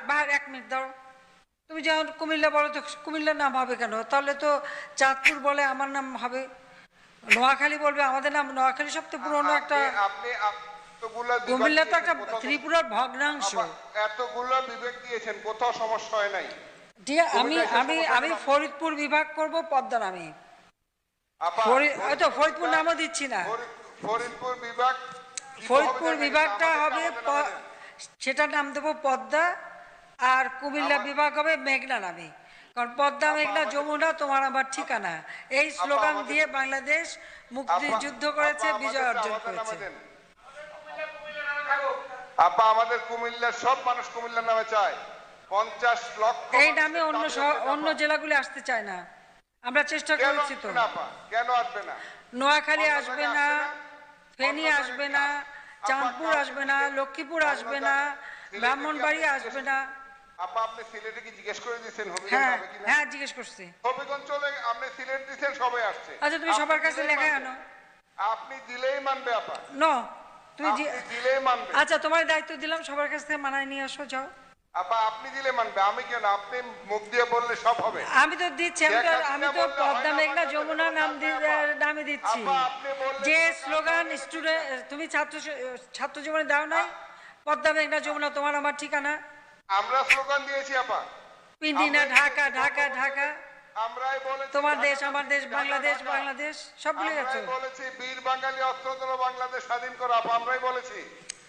বাহার 1 minute দাও। তুমি যেমন কুমিল্লা বলো তো কুমিল্লার নাম হবে কেন? তাহলে তো চাঁদপুর বলে আমার নাম হবে, নোয়াখালী বলবে আমাদের নাম। নোয়াখালী সবচেয়ে পুরনো একটা, আপনি এতগুলো বিভাগ কুমিল্লা তো একটা দিয়েছেন, কোথাও ত্রিপুরার ভগ্নাংশ। এতগুলো বিভাগ দিয়েছেন, কোথাও সমস্যা হয় নাই। ঠিক আছে, আমি আমি আমি ফরিদপুর বিভাগ করব পদ্মা নামে। আপা ফরিদপুর নামও দিচ্ছি না। ফরিদপুর বিভাগ ফরিদপুর বিভাগটা হবে সেটার নাম দেবো পদ্মা, আর কুমিল্লা বিভাগ হবে মেঘনা নামে। কারণ পদ্মা মেঘনা যমুনা তোমার আমার ঠিকানা, এই স্লোগান দিয়ে বাংলাদেশ মুক্তিযুদ্ধ করেছে, বিজয় অর্জন করেছে। আপা আমাদের কুমিল্লার সব মানুষ কুমিল্লার নামে চায়। 50 লক্ষ এই নামে অন্য জেলাগুলি আসতে চায় না। আমরা চেষ্টা করেছি তো। কেন আসবে না? নোয়াখালী আসবে না, ফেনী আসবে না, চাঁদপুর আসবে না, লক্ষ্মীপুর আসবে না, ব্রাহ্মণবাড়িয়া আসবে না। আপা আপনি সিলেটে কি জিজ্ঞেস করে দিয়েছেন হবিগঞ্জ হ্যাঁ হবে কিনা? হ্যাঁ, জিজ্ঞেস করছি। হবিগঞ্জ চলে আপনি সিলেট দিয়েছেন, সবাই আসছে। আচ্ছা, তুমি সবার কাছে লেখা আনো। আপনি দিলেই মানবে আপা। নো, তুমি দিলেই মানবে। আচ্ছা, তোমার দায়িত্ব দিলাম, সবার কাছ থেকে মানায় নিয়ে আসো, যাও। আপা আপনি দিলে মানবে, আমি কেন? আপনি মুখ দিয়ে বললে সব হবে। আমি তো দিচ্ছি, আমি তো পদ্মা মেঘনা যমুনা নামে দিচ্ছি। যে স্লোগান স্টুডেন্ট, তুমি ছাত্র জীবনে দাও নাই, পদ্মা মেঘনা যমুনা তোমার আমার ঠিকানা। আমরা স্লোগান দিয়েছি আপা, পিন্ডিনা ঢাকা ঢাকা ঢাকা, আমরাই বলেছি তোমার দেশ আমার দেশ, বাংলাদেশ বাংলাদেশ, সব ভুলে গেছো। আমরাই বলেছি বীর বাঙালি অস্ত্রোত্তর বাংলাদেশ স্বাধীন করো। আপা আমরাই বলেছি।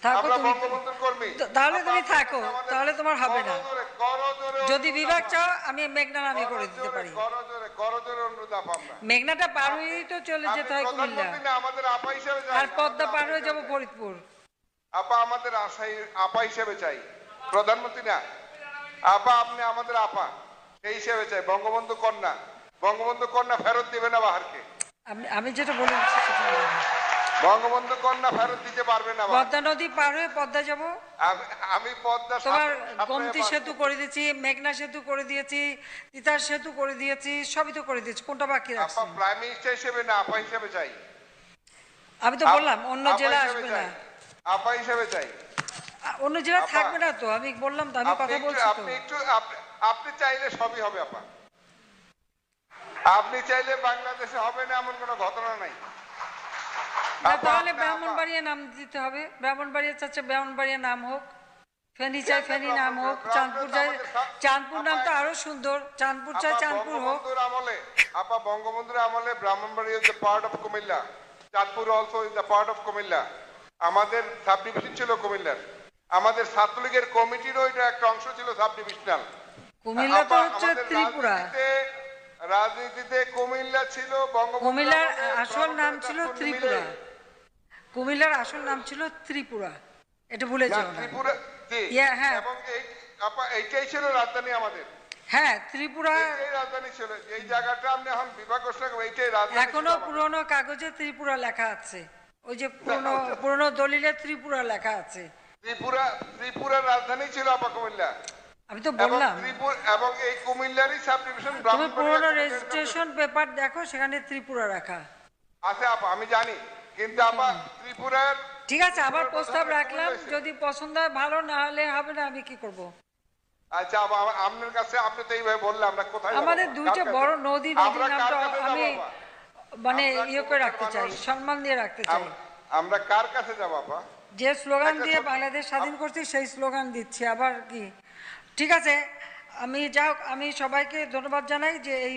থাকো আমরা তুমি, বঙ্গবন্ধুর কর্মী। তাহলে তুমি থাকো, তাহলে তোমার হবে না। যদি বিভাগ চাও আমি মেঘনা নামে করে দিতে পারি। করজোরে অনুরোধ আপা। আমরা মেঘনাটা পার হয়েই তো চলে যেতে হয় কুমিল্লা, আমাদের আপা হিসেবে আর পদ্মা পার হয়ে যাবো ফরিদপুর। আপা আমাদের আপা হিসেবে চাই, প্রধানমন্ত্রী না। আপা আপনি আমাদের আপা, সেই হিসেবে চাই। বঙ্গবন্ধু কন্যা, বঙ্গবন্ধু কন্যা ফেরত দিবে না বাহারকে। আমি যেটা বলে দিচ্ছি সেটা বলবো। বঙ্গবন্ধু কন্যা ফেরত দিতে পারবে না। পদ্মা নদী পার হয়ে পদ্মা যাবো। আমি পদ্মা তোমার গোমতী সেতু করে দিয়েছি, মেঘনা সেতু করে দিয়েছি, তিতাস সেতু করে দিয়েছি, সবই তো করে দিয়েছি, কোনটা বাকি রাখছি? প্রাইম মিনিস্টার হিসেবে না, আপা হিসেবে চাই। আমি তো বললাম অন্য জেলা আসবে না, আপা হিসেবে চাই। অন্য জেলা থাকবে না তো, আমি বললাম তো, আমি কথা বলছি তো। আপনি চাইলে সবই হবে আপা। আপনি চাইলে বাংলাদেশে হবে না এমন কোনো ঘটনা নাই। তাহলে ব্রাহ্মণবাড়িয়া নাম দিতে হবে। ব্রাহ্মণবাড়িয়া চাচ্ছে ব্রাহ্মণবাড়িয়া নাম হোক, ফেনী চাই ফেনী নাম হোক, চাঁদপুর চাই চাঁদপুর নাম তো আরো সুন্দর, চাঁদপুর চাই চাঁদপুর হোক। আপা বঙ্গবন্ধুর আমলে Brahmanbaria is the part of Comilla, Chandpur also is the part of Comilla. আমাদের সাব ডিভিশন ছিল কুমিল্লার, আমাদের ছাত্রলীগের কমিটিরও এটা একটা অংশ ছিল সাব ডিভিশনাল। কুমিল্লা তো হচ্ছে ত্রিপুরা। রাজনীতিতে কুমিল্লা ছিল, কুমিল্লার আসল নাম ছিল ত্রিপুরা। কুমিল্লার আসল নাম ছিল ত্রিপুরা, এটা ভুলে যাও না। ত্রিপুরা, হ্যাঁ, এবং এইটাই ছিল রাজধানী আমাদের। হ্যাঁ, ত্রিপুরা রাজধানী ছিল। এই জায়গাটা আপনি এখন বিভাগ ঘোষণা করবেন, এইটাই রাজধানী। এখনো পুরনো কাগজে ত্রিপুরা লেখা আছে, ওই যে পুরনো দলিলে ত্রিপুরা লেখা আছে। ত্রিপুরার রাজধানী ছিল আপা কুমিল্লা। আমি তো বললাম, এবং এই কুমিল্লারই সাব ডিভিশন। তুমি পুরনো রেজিস্ট্রেশন পেপার দেখো, সেখানে ত্রিপুরা রাখা আছে আপা, আমি জানি। কিন্তু আপা ত্রিপুরার, ঠিক আছে, আবার প্রস্তাব রাখলাম, যদি পছন্দ হয় ভালো, না হলে হবে না, আমি কি করব? আচ্ছা আপা, আপনার কাছে আপনি তো এইভাবে বললে আমরা কোথায়? আমাদের দুইটা বড় নদীর নামটা আমি মানে ইয়ে করে রাখতে চাই, সম্মান দিয়ে রাখতে চাই। আমরা কার কাছে যাব আপা? যে স্লোগান দিয়ে বাংলাদেশ স্বাধীন করছি সেই স্লোগান দিচ্ছি, আবার কি? ঠিক আছে, আমি সবাইকে ধন্যবাদ জানাই যে এই